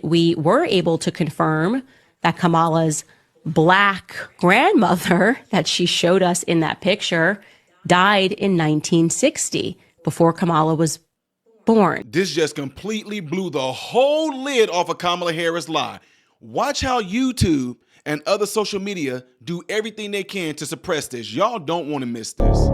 We were able to confirm that Kamala's Black grandmother that she showed us in that picture died in 1960, before Kamala was born. This just completely blew the whole lid off of Kamala Harris' lie. Watch how YouTube and other social media do everything they can to suppress this. Y'all don't want to miss this.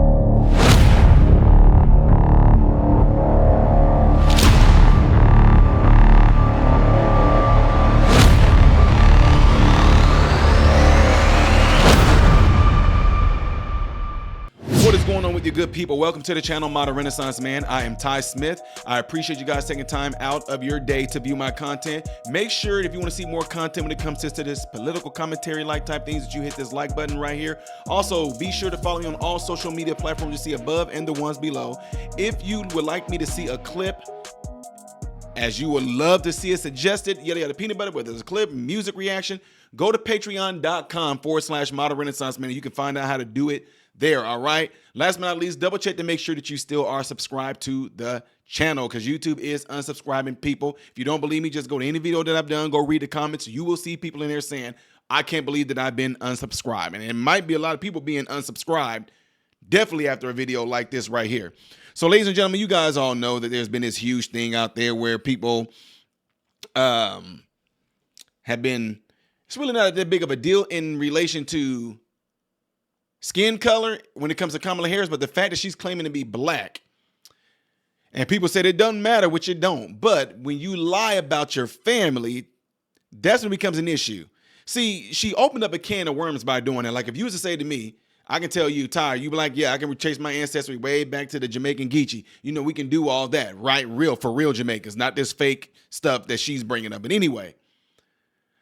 What is going on with you good people? Welcome to the channel Modern Renaissance Man. I am Ty Smith. I appreciate you guys taking time out of your day to view my content. Make sure if you want to see more content when it comes to this political commentary like type things, that you hit this like button right here. Also, be sure to follow me on all social media platforms you see above and the ones below. If you would like me to see a clip, as you would love to see it suggested, yada peanut butter, whether it's a clip, music reaction, go to patreon.com/Modern Renaissance Man. You can find out how to do it there. All right. Last but not least, double check to make sure that you still are subscribed to the channel, because YouTube is unsubscribing people. If you don't believe me, just go to any video that I've done, go read the comments. You will see people in there saying, I can't believe that I've been unsubscribed. And it might be a lot of people being unsubscribed, definitely after a video like this right here. So ladies and gentlemen, you guys all know that there's been this huge thing out there where people have been, it's really not that big of a deal in relation to skin color when it comes to Kamala Harris, but the fact that she's claiming to be black. And people said it doesn't matter, which it don't. But when you lie about your family, that's when it becomes an issue. See, she opened up a can of worms by doing it. Like if you was to say to me, I can tell you, Ty, you be like, yeah, I can trace my ancestry way back to the Jamaican Geechee. You know, we can do all that, right? Real, for real Jamaicans, not this fake stuff that she's bringing up. But anyway,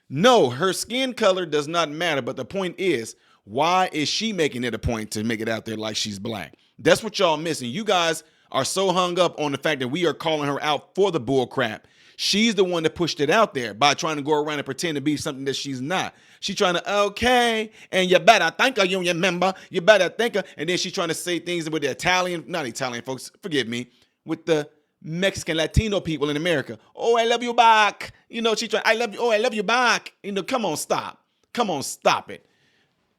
no, her skin color does not matter. But the point is, why is she making it a point to make it out there like she's black? That's what y'all missing. You guys are so hung up on the fact that we are calling her out for the bull crap. She's the one that pushed it out there by trying to go around and pretend to be something that she's not. She's trying to, okay, and you better think her, you remember, you better think her. And then she's trying to say things with the Italian, not Italian folks, forgive me, with the Mexican Latino people in America. Oh, I love you back. You know, she's trying, I love you. Oh, I love you back. You know, come on, stop. Come on, stop it.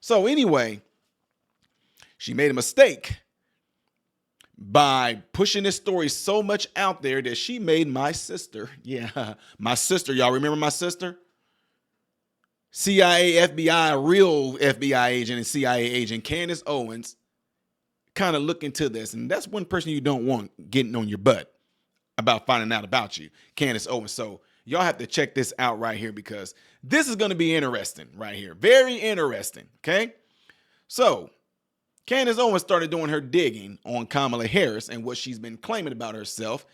So anyway, she made a mistake by pushing this story so much out there that she made my sister, yeah, my sister, y'all remember my sister? CIA, FBI, real FBI agent and CIA agent Candace Owens kind of look into this. And that's one person you don't want getting on your butt about finding out about you, Candace Owens. So y'all have to check this out right here, because this is going to be interesting right here. Very interesting. Okay. So Candace Owens started doing her digging on Kamala Harris and what she's been claiming about herself.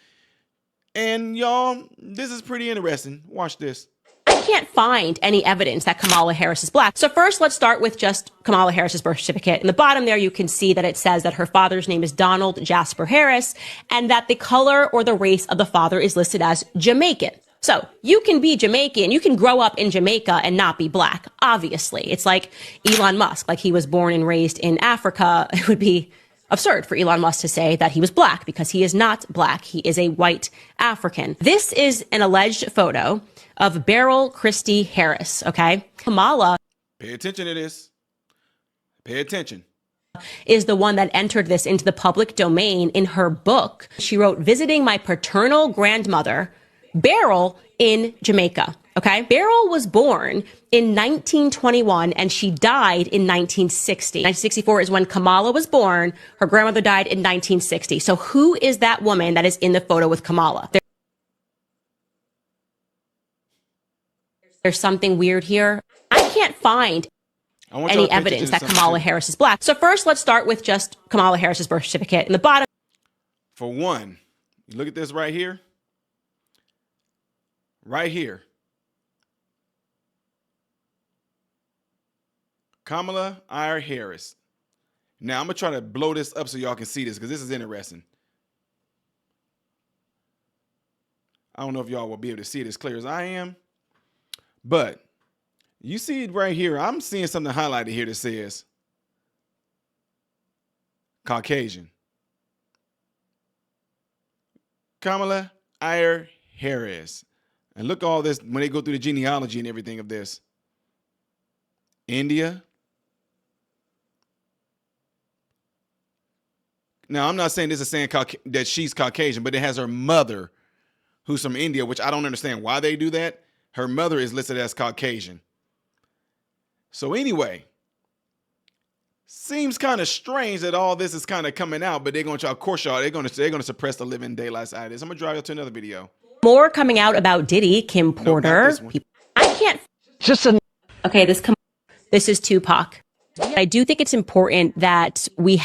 And y'all, this is pretty interesting. Watch this. I can't find any evidence that Kamala Harris is black. So first, let's start with just Kamala Harris's birth certificate. In the bottom there, you can see that it says that her father's name is Donald Jasper Harris, and that the color or the race of the father is listed as Jamaican. So you can be Jamaican, you can grow up in Jamaica and not be black, obviously. It's like Elon Musk, like he was born and raised in Africa. It would be absurd for Elon Musk to say that he was black, because he is not black. He is a white African. This is an alleged photo of Beryl Christie Harris, okay? Kamala, pay attention to this. Pay attention. Is the one that entered this into the public domain in her book. She wrote, visiting my paternal grandmother, Beryl, in Jamaica. Okay. Beryl was born in 1921 and she died in 1960. 1964 is when Kamala was born. Her grandmother died in 1960. So who is that woman that is in the photo with Kamala? There's something weird here. I can't find any evidence that Kamala Harris is black. So first, let's start with just Kamala Harris's birth certificate. In the bottom. For one, you look at this right here. Right here. Kamala Harris. Now, I'm going to try to blow this up so y'all can see this, because this is interesting. I don't know if y'all will be able to see it as clear as I am. But you see it right here. I'm seeing something highlighted here that says Caucasian. Kamala Harris. And look all this when they go through the genealogy and everything of this. India. Now, I'm not saying this is saying that she's Caucasian, but it has her mother who's from India, which I don't understand why they do that. Her mother is listed as Caucasian. So anyway, seems kind of strange that all this is kind of coming out, but they're going to, of course, y'all, they're going to suppress the living daylights out of this. I'm going to drive you to another video. More coming out about Diddy, Kim Porter. I can't. Okay, this is Tupac. I do think it's important that we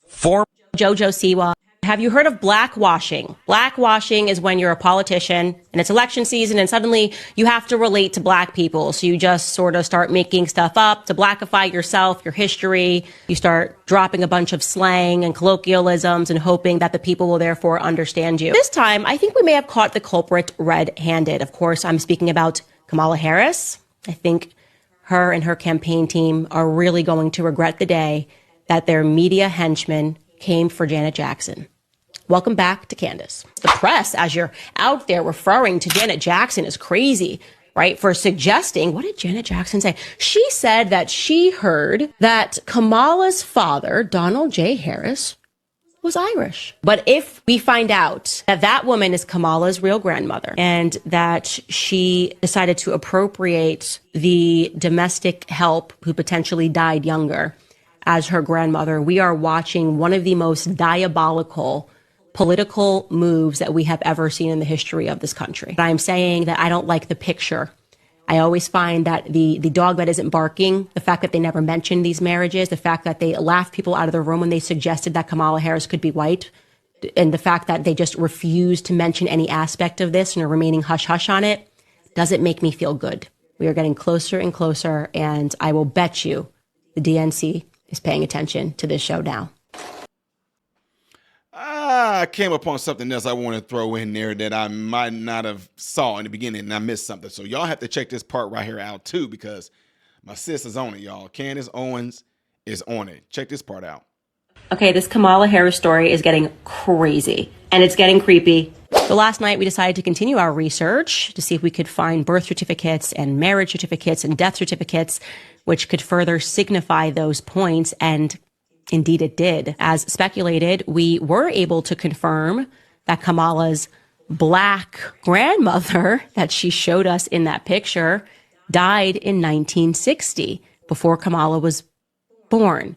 form Jojo Siwa. Have you heard of blackwashing? Blackwashing is when you're a politician and it's election season and suddenly you have to relate to black people. So you just sort of start making stuff up to blackify yourself, your history. You start dropping a bunch of slang and colloquialisms and hoping that the people will therefore understand you. This time, I think we may have caught the culprit red-handed. Of course, I'm speaking about Kamala Harris. I think her and her campaign team are really going to regret the day that their media henchmen came for Janet Jackson. Welcome back to Candace. The press, as you're out there referring to Janet Jackson, is crazy, right? For suggesting, what did Janet Jackson say? She said that she heard that Kamala's father, Donald J. Harris, was Irish. But if we find out that that woman is Kamala's real grandmother and that she decided to appropriate the domestic help who potentially died younger as her grandmother, we are watching one of the most diabolical political moves that we have ever seen in the history of this country. But I'm saying that I don't like the picture. I always find that the dog that isn't barking, the fact that they never mentioned these marriages, the fact that they laughed people out of the room when they suggested that Kamala Harris could be white, and the fact that they just refused to mention any aspect of this and are remaining hush-hush on it, doesn't make me feel good. We are getting closer and closer, and I will bet you the DNC is paying attention to this show now. I came upon something else I want to throw in there that I might not have saw in the beginning and I missed something. So y'all have to check this part right here out too, because my sis is on it, y'all. Candace Owens is on it. Check this part out. Okay, this Kamala Harris story is getting crazy and it's getting creepy. So last night we decided to continue our research to see if we could find birth certificates and marriage certificates and death certificates, which could further signify those points. And indeed it did. As speculated, we were able to confirm that Kamala's black grandmother that she showed us in that picture died in 1960, before Kamala was born.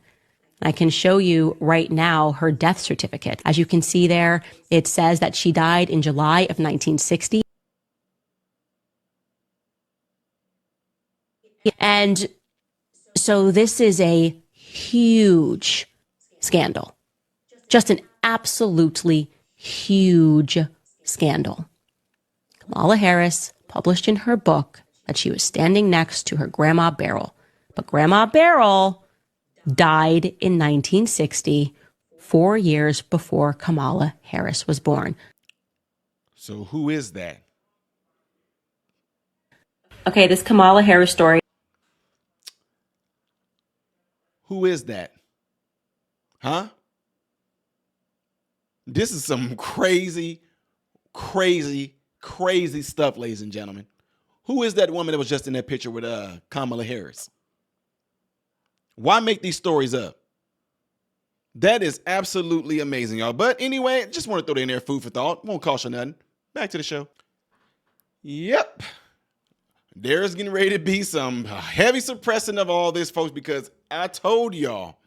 I can show you right now her death certificate. As you can see there, it says that she died in July of 1960. And so this is a huge scandal. Just an absolutely huge scandal. Kamala Harris published in her book that she was standing next to her Grandma Beryl. But Grandma Beryl died in 1960, 4 years before Kamala Harris was born. So who is that? Okay, this Kamala Harris story. Who is that? Huh? This is some crazy, crazy, crazy stuff, ladies and gentlemen. Who is that woman that was just in that picture with Kamala Harris? Why make these stories up? That is absolutely amazing, y'all. But anyway, just want to throw that in there, food for thought. Won't cost you nothing. Back to the show. Yep. There's getting ready to be some heavy suppressing of all this, folks, because I told y'all,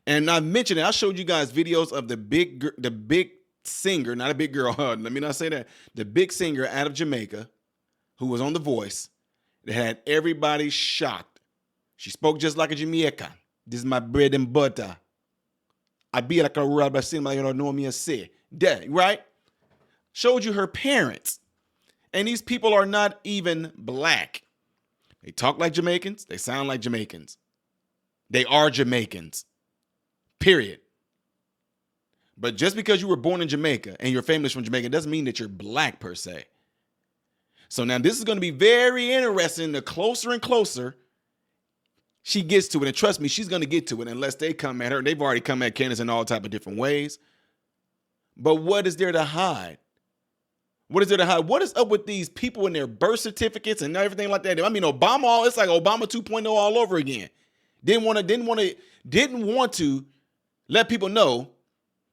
and I mentioned it, I showed you guys videos of the big singer, not a big girl, let me not say that, the big singer out of Jamaica who was on The Voice that had everybody shocked. She spoke just like a Jamaican. This is my bread and butter. I be like a rubber cinema, you don't know me a say. Right? Showed you her parents. And these people are not even black. They talk like Jamaicans. They sound like Jamaicans. They are Jamaicans. Period. But just because you were born in Jamaica and your family's from Jamaica doesn't mean that you're black per se. So now this is going to be very interesting. The closer and closer she gets to it, and trust me, she's going to get to it unless they come at her. They've already come at Candace in all type of different ways. But what is there to hide? What is there to hide? What is up with these people and their birth certificates and everything like that? I mean, Obama, it's like Obama 2.0 all over again. Didn't want to let people know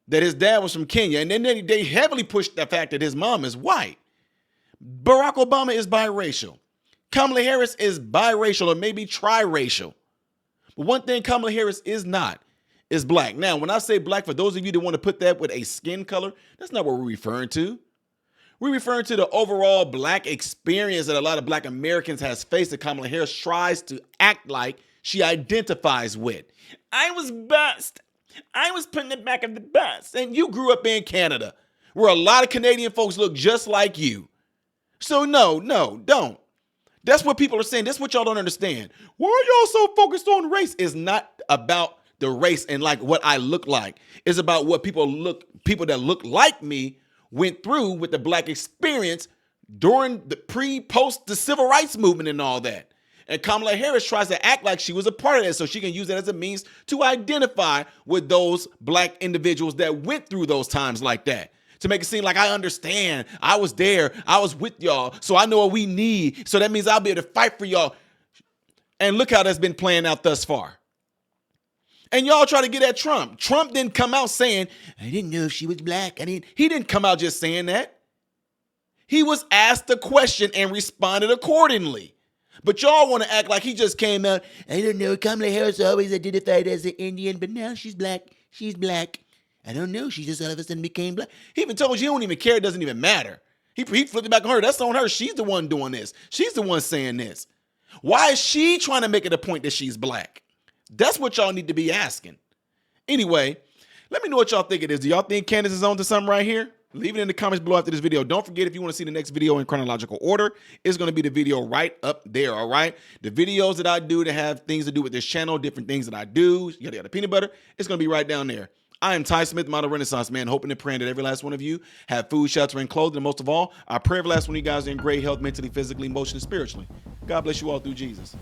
that his dad was from Kenya. And then they heavily pushed the fact that his mom is white. Barack Obama is biracial. Kamala Harris is biracial or maybe triracial. But one thing Kamala Harris is not is black. Now, when I say black, for those of you that want to put that with a skin color, that's not what we're referring to. We're referring to the overall black experience that a lot of black Americans has faced that Kamala Harris tries to act like she identifies with. I was bused. I was put in the back of the bus. And you grew up in Canada, where a lot of Canadian folks look just like you. So no, don't. That's what people are saying. That's what y'all don't understand. Why are y'all so focused on race? It's not about the race and like what I look like. It's about what people that look like me went through with the black experience during the post the civil rights movement and all that. And Kamala Harris tries to act like she was a part of that so she can use that as a means to identify with those black individuals that went through those times like that. To make it seem like I understand. I was there. I was with y'all. So I know what we need. So that means I'll be able to fight for y'all. And look how that's been playing out thus far. And y'all try to get at Trump. Trump didn't come out saying, I didn't know if she was black. He didn't come out just saying that. He was asked a question and responded accordingly. But y'all want to act like he just came out, I don't know, Kamala Harris always identified as an Indian, but now she's black. She's black. I don't know. She just all of a sudden became black. He even told you he don't even care. It doesn't even matter. He flipped it back on her. That's on her. She's the one doing this. She's the one saying this. Why is she trying to make it a point that she's black? That's what y'all need to be asking. Anyway, let me know what y'all think it is. Do y'all think Candace is on to something right here? Leave it in the comments below after this video. Don't forget, if you want to see the next video in chronological order, it's going to be the video right up there, all right? The videos that I do that have things to do with this channel, different things that I do, yada yada peanut butter, it's going to be right down there. I am Ty Smith, Model Renaissance Man, hoping and praying that every last one of you have food, shelter, and clothing. And most of all, I pray every last one of you guys are in great health, mentally, physically, emotionally, spiritually. God bless you all through Jesus.